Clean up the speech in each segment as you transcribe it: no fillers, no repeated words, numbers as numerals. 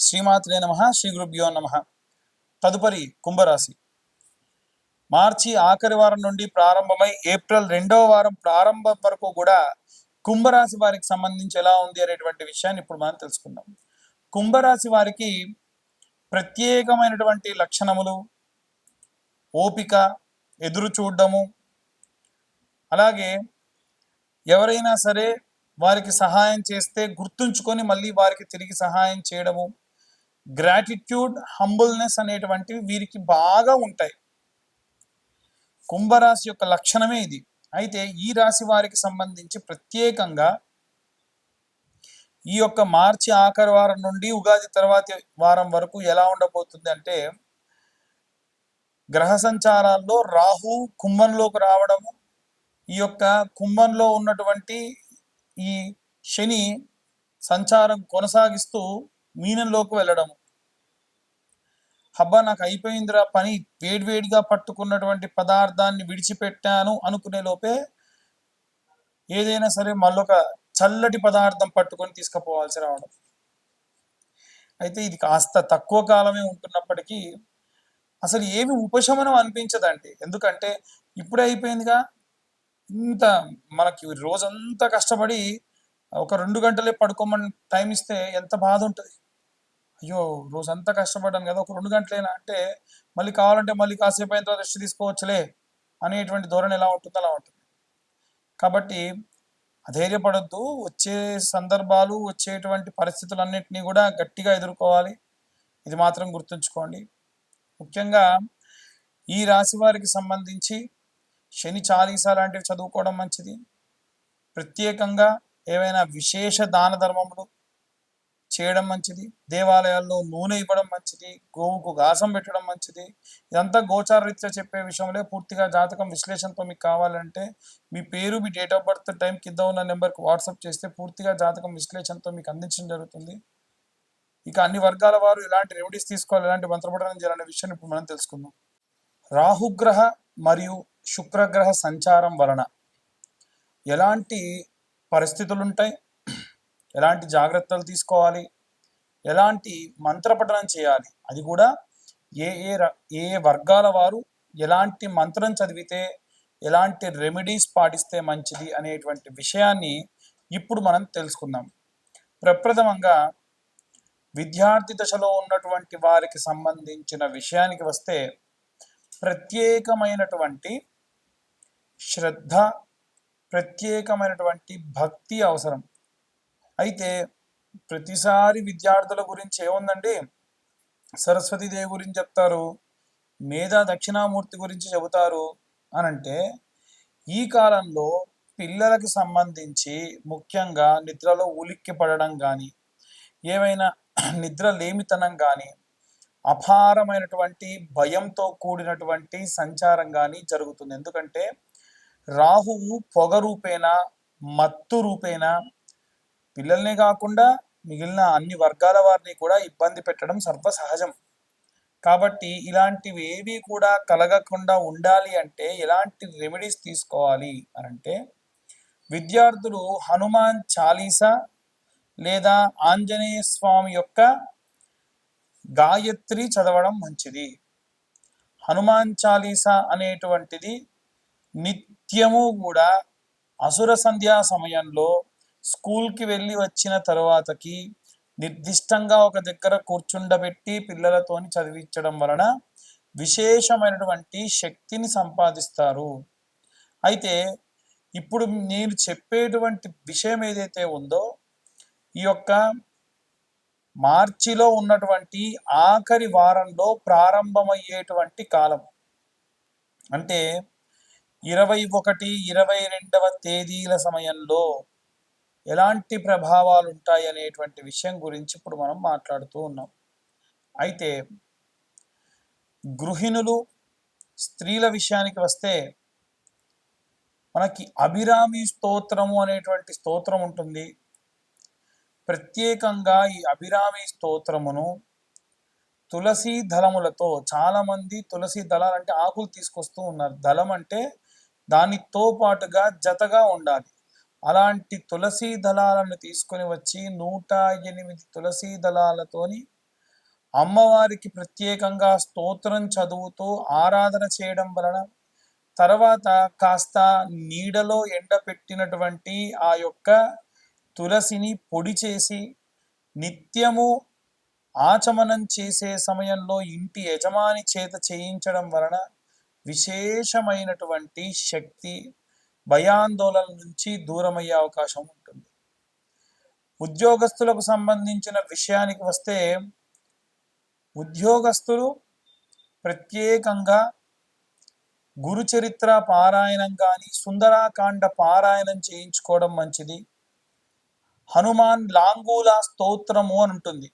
శ్రీమాత్రే నమః. శ్రీ గురుభ్యో నమః. తదుపరి కుంభరాశి. మార్చి ఆఖరి వారం నుండి ప్రారంభమై ఏప్రిల్ 2వ వారం ప్రారంభం వరకు కూడా కుంభరాశి వారికి సంబంధించి ఎలా ఉంది అనేటువంటి విషయాన్ని ఇప్పుడు మనం తెలుసుకుందాం. కుంభరాశి వారికి ప్రత్యేకమైనటువంటి లక్షణములు, ఓపిక, ఎదురు చూడడము, అలాగే ఎవరైనా సరే వారికి సహాయం చేస్తే గుర్తుంచుకొని మళ్ళీ వారికి తిరిగి సహాయం చేయడము, గ్రాటిట్యూడ్, హంబుల్నెస్ అనేటువంటివి వీరికి బాగా ఉంటాయి. కుంభరాశి యొక్క లక్షణమే ఇది. అయితే ఈ రాశి వారికి సంబంధించి ప్రత్యేకంగా ఈ యొక్క మార్చి ఆఖరి వారం నుండి ఉగాది తర్వాతి వారం వరకు ఎలా ఉండబోతుంది అంటే, గ్రహ సంచారాల్లో రాహు కుంభంలోకి రావడము, ఈ యొక్క కుంభంలో ఉన్నటువంటి ఈ శని సంచారం కొనసాగిస్తూ మీనంలోకి వెళ్ళడము. హబ్బా నాకు అయిపోయిందిరా పని, వేడివేడిగా పట్టుకున్నటువంటి పదార్థాన్ని విడిచిపెట్టాను అనుకునే లోపే ఏదైనా సరే మళ్ళొక చల్లటి పదార్థం పట్టుకొని తీసుకుపోవాల్సి రావడం. అయితే ఇది కాస్త తక్కువ కాలమే ఉంటున్నప్పటికీ అసలు ఏమి ఉపశమనం అనిపించదండి. ఎందుకంటే ఇప్పుడే అయిపోయిందిగా, ఇంత మనకి రోజంతా కష్టపడి ఒక 2 గంటలే పడుకోమని టైం ఇస్తే ఎంత బాధ ఉంటుంది. అయ్యో రోజంతా కష్టపడ్డాను కదా, ఒక 2 గంటలేనా అంటే మళ్ళీ కావాలంటే మళ్ళీ కాసేపు అయిన తర్వాత రెస్ట్ తీసుకోవచ్చులే అనేటువంటి ధోరణి ఎలా ఉంటుందో అలా ఉంటుంది. కాబట్టి అధైర్యపడొద్దు. వచ్చే సందర్భాలు, వచ్చేటువంటి పరిస్థితులన్నింటినీ కూడా గట్టిగా ఎదుర్కోవాలి. ఇది మాత్రం గుర్తుంచుకోండి. ముఖ్యంగా ఈ రాశి వారికి సంబంధించి శని చాలీసా లాంటివి చదువుకోవడం మంచిది. ప్రత్యేకంగా ఏవైనా విశేష దాన ధర్మములు చేయడం మంచిది. దేవాలయాల్లో నూనె ఇవ్వడం మంచిది. గోవుకు గాసం పెట్టడం మంచిది. ఇదంతా గోచార రీత్యా చెప్పే విషయంలో పూర్తిగా జాతకం విశ్లేషణతో మీకు కావాలంటే మీ పేరు, మీ డేట్ ఆఫ్ బర్త్, టైం కింద ఉన్న నెంబర్కి వాట్సాప్ చేస్తే పూర్తిగా జాతకం విశ్లేషణతో మీకు అందించడం జరుగుతుంది. ఇక అన్ని వర్గాల వారు ఎలాంటి రెమెడీస్ తీసుకోవాలి, ఎలాంటి మంత్రపఠనం చేయాలనే విషయాన్ని ఇప్పుడు మనం తెలుసుకుందాం. రాహుగ్రహ మరియు శుక్రగ్రహ సంచారం వలన ఎలాంటి పరిస్థితులు ఉంటాయి, ఎలాంటి జాగ్రత్తలు తీసుకోవాలి, ఎలాంటి మంత్రపఠనం చేయాలి, అది కూడా ఏ ఏ ఏ వర్గాల వారు ఎలాంటి మంత్రం చదివితే ఎలాంటి రెమెడీస్ పాటిస్తే మంచిది అనేటువంటి విషయాన్ని ఇప్పుడు మనం తెలుసుకుందాం. ప్రప్రథమంగా విద్యార్థి దశలో ఉన్నటువంటి వారికి సంబంధించిన విషయానికి వస్తే ప్రత్యేకమైనటువంటి శ్రద్ధ, ప్రత్యేకమైనటువంటి భక్తి అవసరం. అయితే ప్రతిసారి విద్యార్థుల గురించి ఏముందండి, సరస్వతీదేవి గురించి చెప్తారు, మేధా దక్షిణామూర్తి గురించి చెబుతారు అనంటే, ఈ కాలంలో పిల్లలకి సంబంధించి ముఖ్యంగా నిద్రలో ఉలిక్కి పడడం కానీ, ఏమైనా నిద్ర లేమితనం కానీ, అపారమైనటువంటి భయంతో కూడినటువంటి సంచారం కానీ జరుగుతుంది. ఎందుకంటే రాహువు పొగ రూపేణా, మత్తు రూపేణా పిల్లల్నే కాకుండా మిగిలిన అన్ని వర్గాల వారిని కూడా ఇబ్బంది పెట్టడం సర్వసహజం. కాబట్టి ఇలాంటివి ఏవి కూడా కలగకుండా ఉండాలి అంటే ఎలాంటి రెమెడీస్ తీసుకోవాలి అనంటే, విద్యార్థులు హనుమాన్ చాలీసా లేదా ఆంజనేయ స్వామి యొక్క గాయత్రి చదవడం మంచిది. హనుమాన్ చాలీసా అనేటువంటిది నిత్యము కూడా అసుర సంధ్యా సమయంలో స్కూల్కి వెళ్ళి వచ్చిన తర్వాతకి నిర్దిష్టంగా ఒక దగ్గర కూర్చుండబెట్టి పిల్లలతోని చదివించడం వలన విశేషమైనటువంటి శక్తిని సంపాదిస్తారు. అయితే ఇప్పుడు నేను చెప్పేటువంటి విషయం ఏదైతే ఉందో, ఈ యొక్క మార్చిలో ఉన్నటువంటి ఆఖరి వారంలో ప్రారంభమయ్యేటువంటి కాలం అంటే 21, 22వ తేదీల సమయంలో ఎలాంటి ప్రభావాలు ఉంటాయి అనేటువంటి విషయం గురించి ఇప్పుడు మనం మాట్లాడుతూ ఉన్నాం. అయితే గృహిణులు, స్త్రీల విషయానికి వస్తే మనకి అభిరామి స్తోత్రము అనేటువంటి స్తోత్రం ఉంటుంది. ప్రత్యేకంగా ఈ అభిరామి స్తోత్రమును తులసి దళములతో, చాలామంది తులసి దళాలంటే ఆకులు తీసుకొస్తూ ఉన్నారు, దళం అంటే దానితో పాటుగా జతగా ఉండాలి. అలాంటి తులసి దళాలను తీసుకొని వచ్చి 108 తులసి దళాలతోని అమ్మవారికి ప్రత్యేకంగా స్తోత్రం చదువుతూ ఆరాధన చేయడం వలన, తర్వాత కాస్త నీడలో ఎండపెట్టినటువంటి ఆ యొక్క తులసిని పొడి చేసి నిత్యము ఆచమనం చేసే సమయంలో ఇంటి యజమాని చేత చేయించడం వలన విశేషమైనటువంటి శక్తి, భయాందోళన నుంచి దూరమయ్యే అవకాశం ఉంటుంది. ఉద్యోగస్తులకు సంబంధించిన విషయానికి వస్తే, ఉద్యోగస్తులు ప్రత్యేకంగా గురుచరిత్ర పారాయణం కానీ, సుందరాకాండ పారాయణం చేయించుకోవడం మంచిది. హనుమాన్ లాంగూల స్తోత్రము అని ఉంటుంది.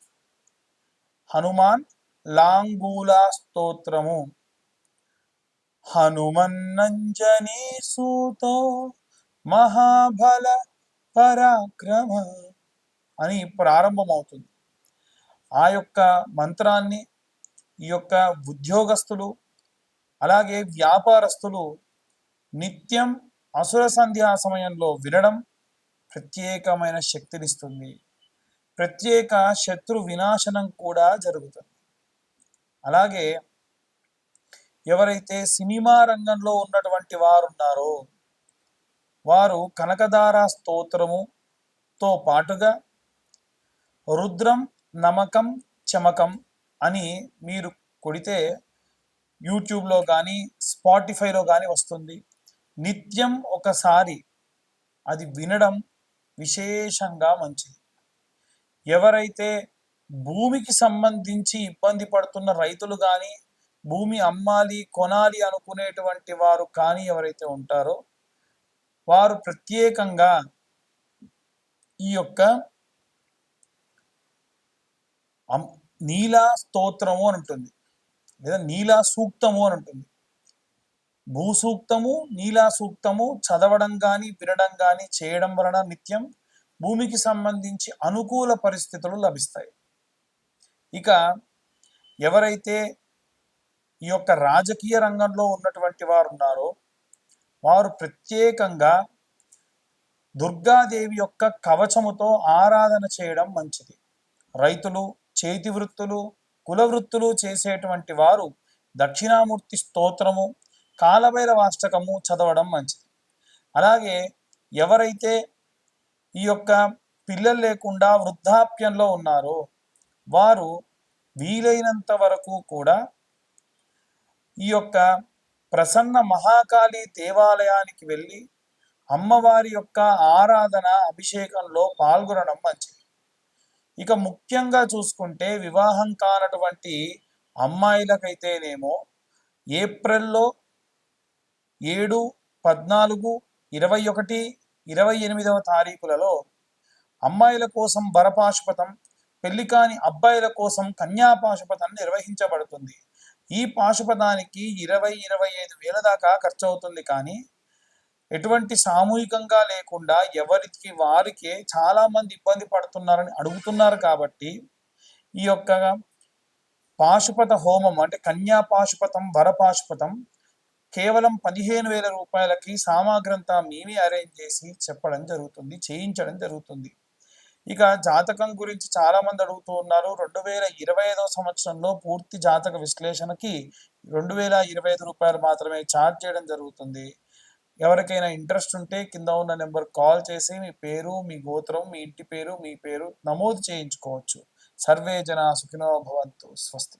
హనుమాన్ లాంగూల స్తోత్రము. హనుమన్నంజనీ సూతో మహాబల పరాక్రమ అని ప్రారంభమవుతుంది. ఆ యొక్క మంత్రాన్ని ఈ యొక్క ఉద్యోగస్తులు అలాగే వ్యాపారస్తులు నిత్యం అసుర సంధ్యా సమయంలో వినడం ప్రత్యేకమైన శక్తినిస్తుంది. ప్రత్యేక శత్రు వినాశనం కూడా జరుగుతుంది. అలాగే ఎవరైతే సినిమా రంగంలో ఉన్నటువంటి వారు ఉన్నారో వారు కనకదార స్తోత్రముతో పాటుగా రుద్రం నమకం చమకం అని మీరు కొడితే యూట్యూబ్లో కానీ స్పాటిఫైలో కానీ వస్తుంది. నిత్యం ఒకసారి అది వినడం విశేషంగా మంచిది. ఎవరైతే భూమికి సంబంధించి ఇబ్బంది పడుతున్న రైతులు కానీ, భూమి అమ్మాలి కొనాలి అనుకునేటువంటి వారు కానీ ఎవరైతే ఉంటారో వారు ప్రత్యేకంగా ఈ యొక్క నీలా స్తోత్రము అని ఉంటుంది, లేదా నీలా సూక్తము అని ఉంటుంది. భూసూక్తము, నీలా సూక్తము చదవడం కానీ వినడం కానీ చేయడం వలన నిత్యం భూమికి సంబంధించి అనుకూల పరిస్థితులు లభిస్తాయి. ఇక ఎవరైతే ఈ యొక్క రాజకీయ రంగంలో ఉన్నటువంటి వారు ఉన్నారో వారు ప్రత్యేకంగా దుర్గాదేవి యొక్క కవచముతో ఆరాధన చేయడం మంచిది. రైతులు, చేతి వృత్తులు, కుల వృత్తులు చేసేటువంటి వారు దక్షిణామూర్తి స్తోత్రము, కాలభైరవాష్టకము చదవడం మంచిది. అలాగే ఎవరైతే ఈ యొక్క పిల్లలు లేకుండా వృద్ధాప్యంలో ఉన్నారో వారు వీలైనంత వరకు కూడా ఈ యొక్క ప్రసన్న మహాకాళి దేవాలయానికి వెళ్ళి అమ్మవారి యొక్క ఆరాధన అభిషేకంలో పాల్గొనడం మంచిది. ఇక ముఖ్యంగా చూసుకుంటే వివాహం కానటువంటి అమ్మాయిలకైతేనేమో ఏప్రిల్లో 7, 14, 21, 28వ తారీఖులలో అమ్మాయిల కోసం వరపాశుపతం, పెళ్లి కాని అబ్బాయిల కోసం కన్యాపాశుపతం నిర్వహించబడుతుంది. ఈ పాశుపతానికి 20-25 వేల దాకా ఖర్చు అవుతుంది. కానీ ఎటువంటి సామూహికంగా లేకుండా ఎవరికి వారికే చాలా మంది ఇబ్బంది పడుతున్నారని అడుగుతున్నారు. కాబట్టి ఈ యొక్క పాశుపత హోమం అంటే కన్యా పాశుపతం, వరపాశుపతం కేవలం 15,000 రూపాయలకి సామాగ్రంతా మేమే అరేంజ్ చేసి చెప్పడం జరుగుతుంది, చేయించడం జరుగుతుంది. ఇక జాతకం గురించి చాలా మంది అడుగుతూ ఉన్నారు. 2025వ సంవత్సరంలో పూర్తి జాతక విశ్లేషణకి 2025 రూపాయలు మాత్రమే ఛార్జ్ చేయడం జరుగుతుంది. ఎవరికైనా ఇంట్రెస్ట్ ఉంటే కింద ఉన్న నెంబర్ కాల్ చేసి మీ పేరు, మీ గోత్రం, మీ ఇంటి పేరు, మీ పేరు నమోదు చేయించుకోవచ్చు. సర్వే జనా సుఖినో భవంతు. స్వస్తి.